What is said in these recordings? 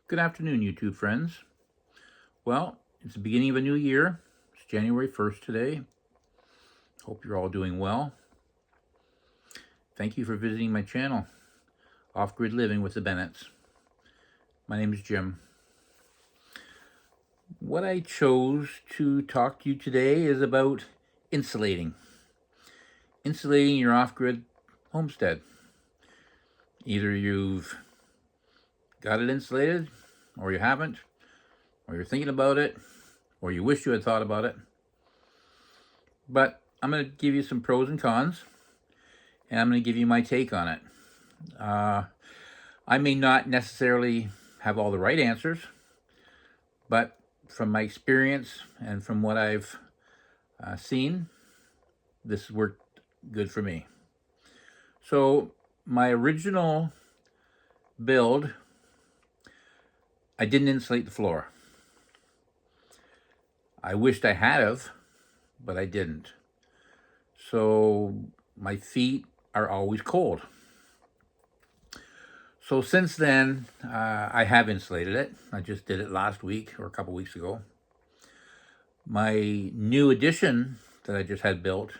Good afternoon, YouTube friends. Well, it's the beginning of a new year. It's January 1st today. Hope you're all doing well. Thank you for visiting my channel, Off-Grid Living with the Bennetts. My name is Jim. What I chose to talk to you today is about insulating. Insulating your off-grid homestead. Either you've got it insulated, or you haven't, or you're thinking about it, or you wish you had thought about it. But I'm going to give you some pros and cons, and I'm going to give you my take on it. I may not necessarily have all the right answers, but from my experience and from what I've seen, this has worked good for me. So my original build, I didn't insulate the floor. I wished I had have, but I didn't. So my feet are always cold. So since then, I have insulated it. I just did it last week or a couple weeks ago. My new addition that I just had built,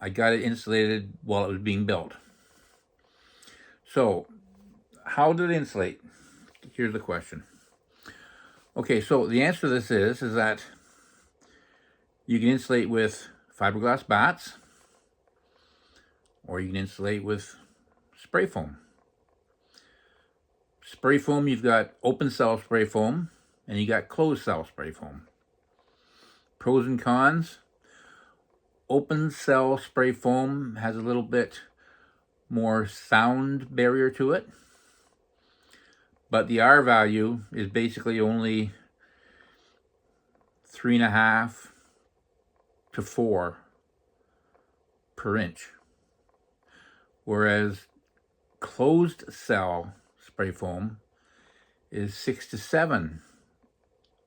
I got it insulated while it was being built. So how did it insulate? Here's the question. Okay, so the answer to this is that you can insulate with fiberglass bats, or you can insulate with spray foam. Spray foam, you've got open cell spray foam, and you got closed cell spray foam. Pros and cons. Open cell spray foam has a little bit more sound barrier to it, but the R value is basically only 3.5 to 4 per inch, whereas closed cell spray foam is 6 to 7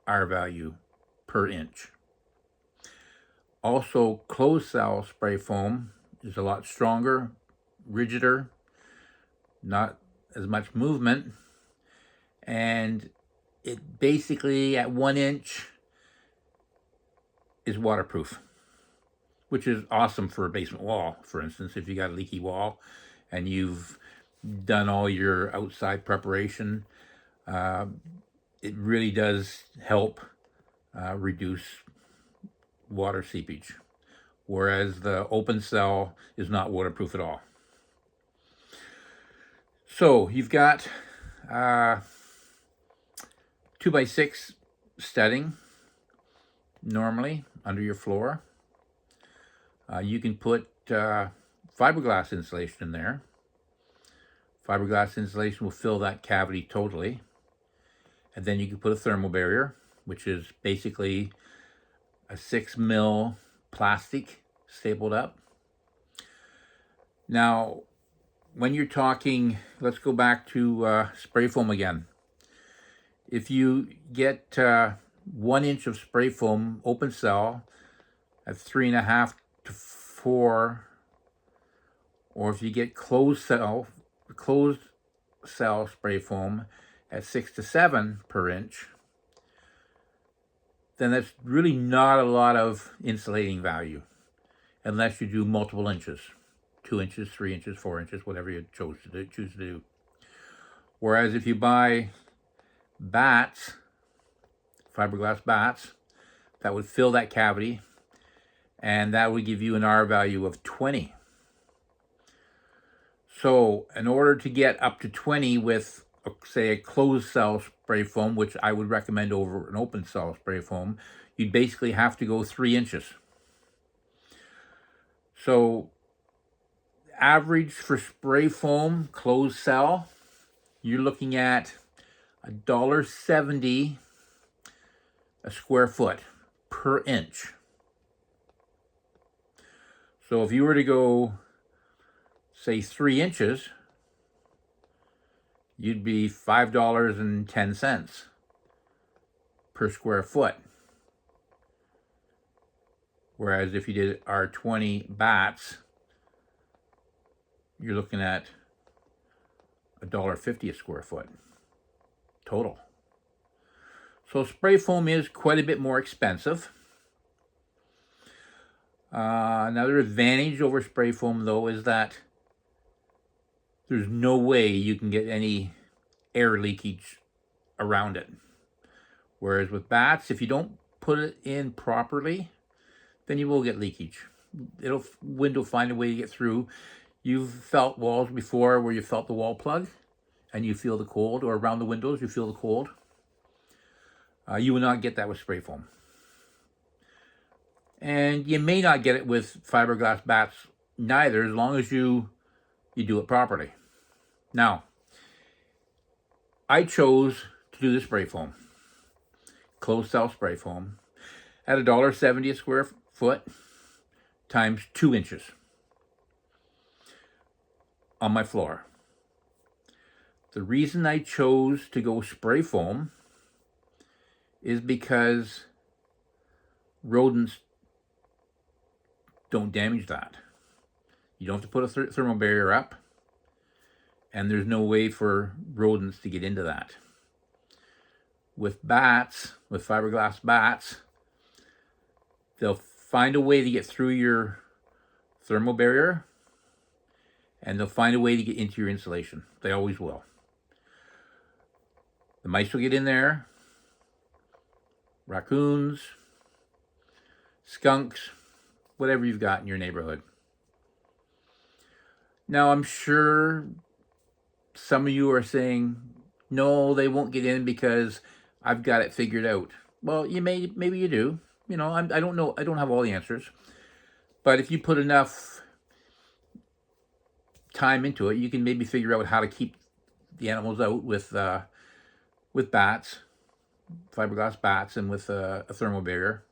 R value per inch. Also, closed cell spray foam is a lot stronger, rigider, not as much movement, and it basically at 1 inch is waterproof, which is awesome for a basement wall. For instance, if you got a leaky wall and you've done all your outside preparation, it really does help reduce water seepage, whereas the open cell is not waterproof at all. So you've got 2x6 steading normally under your floor. You can put fiberglass insulation in there. Fiberglass insulation will fill that cavity totally. And then you can put a thermal barrier, which is basically a 6 mil plastic stapled up. Now, when you're talking, let's go back to spray foam again. If you get 1 inch of spray foam open cell at 3.5 to 4, or if you get closed cell spray foam at 6 to 7 per inch, then that's really not a lot of insulating value, unless you do multiple inches, 2 inches, 3 inches, 4 inches, whatever you choose to do. Whereas if you buy bats, fiberglass bats, that would fill that cavity, and that would give you an R value of 20. So in order to get up to 20 with, say, a closed cell spray foam, which I would recommend over an open cell spray foam, you'd basically have to go 3 inches. So average for spray foam closed cell, you're looking at $1.70 a square foot per inch. So if you were to go, say, 3 inches, you'd be $5.10 per square foot. Whereas if you did our 20 bats, you're looking at $1.50 a square foot. total. So spray foam is quite a bit more expensive. Another advantage over spray foam, though, is that there's no way you can get any air leakage around it. Whereas with bats, if you don't put it in properly, then you will get leakage. Wind will find a way to get through. You've felt walls before where you felt the wall plug and you feel the cold, or around the windows you feel the cold. You will not get that with spray foam. And you may not get it with fiberglass bats neither, as long as you do it properly. Now, I chose to do the spray foam, closed cell spray foam, at $1.70 a square foot times 2 inches on my floor. The reason I chose to go spray foam is because rodents don't damage that. You don't have to put a thermal barrier up, and there's no way for rodents to get into that. With bats, with fiberglass bats, they'll find a way to get through your thermal barrier, and they'll find a way to get into your insulation. They always will. The mice will get in there, raccoons, skunks, whatever you've got in your neighborhood. Now, I'm sure some of you are saying, no, they won't get in because I've got it figured out. Well, maybe you do. You know, I don't know. I don't have all the answers. But if you put enough time into it, you can maybe figure out how to keep the animals out with bats, fiberglass bats, and with a thermal barrier.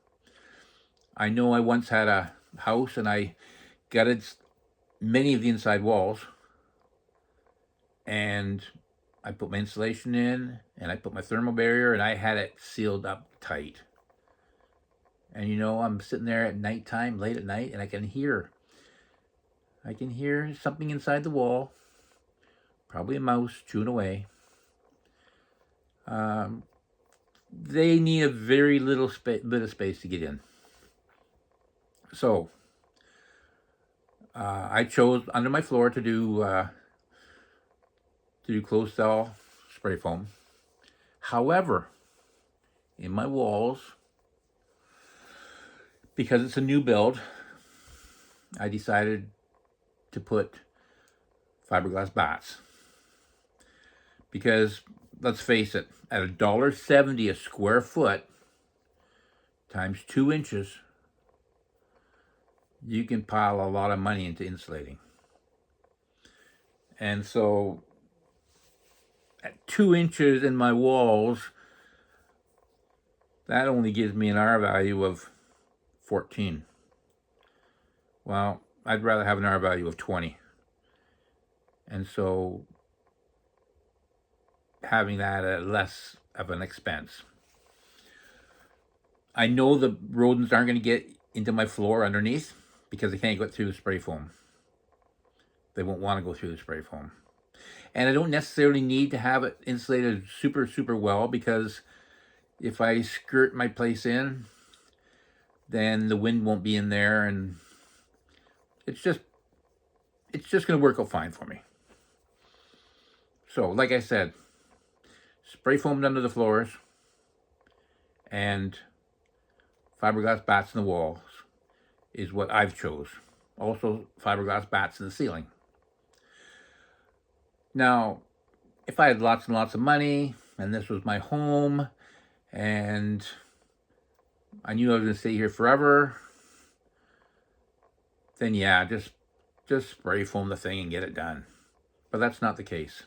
I know I once had a house and I gutted many of the inside walls, and I put my insulation in and I put my thermal barrier, and I had it sealed up tight. And you know, I'm sitting there at nighttime, late at night, and I can hear something inside the wall, probably a mouse chewing away. They need a very little bit of space to get in. So I chose under my floor to do closed cell spray foam. However, in my walls, because it's a new build, I decided to put fiberglass bats. Because let's face it, at $1.70 a square foot times 2 inches, you can pile a lot of money into insulating. And so at 2 inches in my walls, that only gives me an R value of 14. Well, I'd rather have an R value of 20. And so having that at less of an expense. I know the rodents aren't going to get into my floor underneath because they can't go through the spray foam. They won't want to go through the spray foam. And I don't necessarily need to have it insulated super, super well, because if I skirt my place in, then the wind won't be in there, and it's just going to work out fine for me. So, like I said, spray foamed under the floors and fiberglass bats in the walls is what I've chose. Also, fiberglass bats in the ceiling. Now, if I had lots and lots of money and this was my home and I knew I was going to stay here forever, then yeah, just spray foam the thing and get it done. But that's not the case.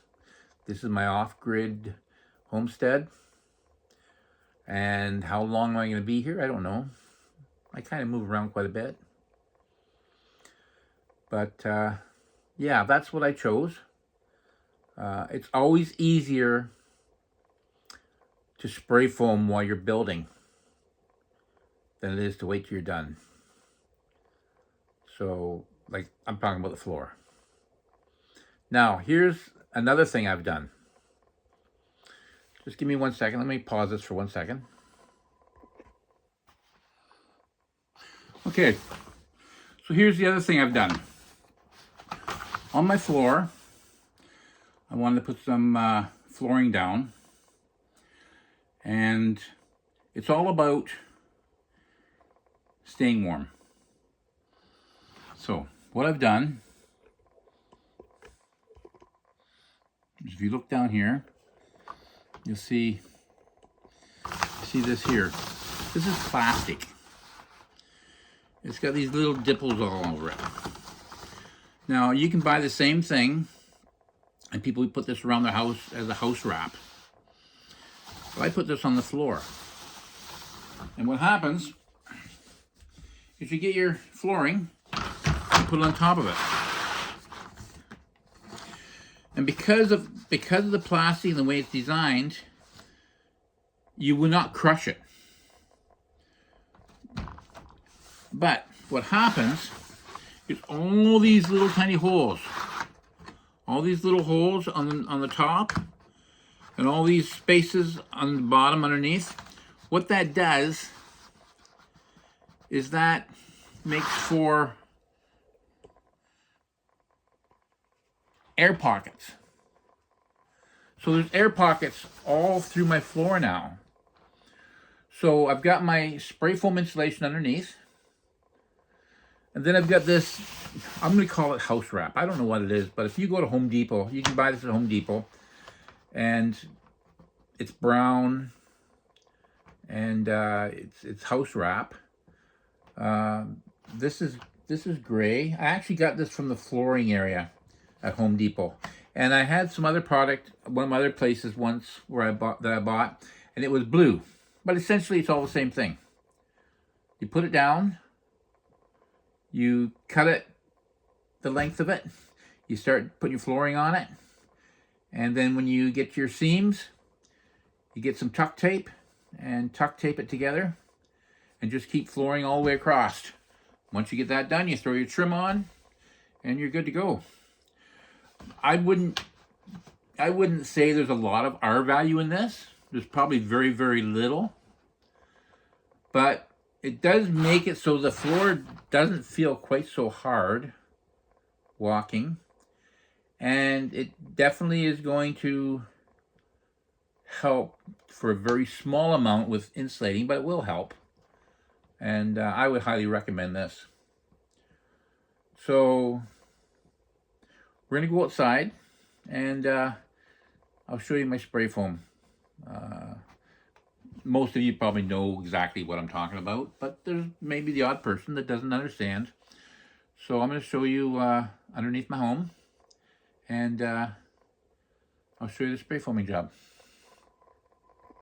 This is my off-grid homestead. And how long am I going to be here? I don't know. I kind of move around quite a bit. But yeah, that's what I chose. It's always easier to spray foam while you're building than it is to wait till you're done. So, like, I'm talking about the floor. Now, here's another thing I've done. Just give me 1 second. Let me pause this for 1 second. Okay, so here's the other thing I've done. On my floor, I wanted to put some flooring down, and it's all about staying warm. So what I've done is, if you look down here, you'll see this here. This is plastic. It's got these little dimples all over it. Now you can buy the same thing, and people put this around their house as a house wrap. But I put this on the floor. And what happens is you get your flooring and put it on top of it. And because of the plastic and the way it's designed, you will not crush it. But what happens is all these little tiny holes, all these little holes on the top, and all these spaces on the bottom underneath, what that does is that makes for air pockets. So there's air pockets all through my floor now. So I've got my spray foam insulation underneath. And then I've got this, I'm going to call it house wrap. I don't know what it is, but if you go to Home Depot, you can buy this at Home Depot. And it's brown, and it's house wrap. This is gray. I actually got this from the flooring area at Home Depot. And I had some other product, one of my other places once where I bought, and it was blue. But essentially it's all the same thing. You put it down, you cut it the length of it, you start putting your flooring on it, and then when you get your seams, you get some tuck tape and tuck tape it together and just keep flooring all the way across. Once you get that done, you throw your trim on and you're good to go. I wouldn't say there's a lot of R value in this. There's probably very, very little. But it does make it so the floor doesn't feel quite so hard walking. And it definitely is going to help for a very small amount with insulating, but it will help. And I would highly recommend this. So we're going to go outside, and I'll show you my spray foam. Most of you probably know exactly what I'm talking about, but there's maybe the odd person that doesn't understand. So I'm going to show you underneath my home, and I'll show you the spray foaming job.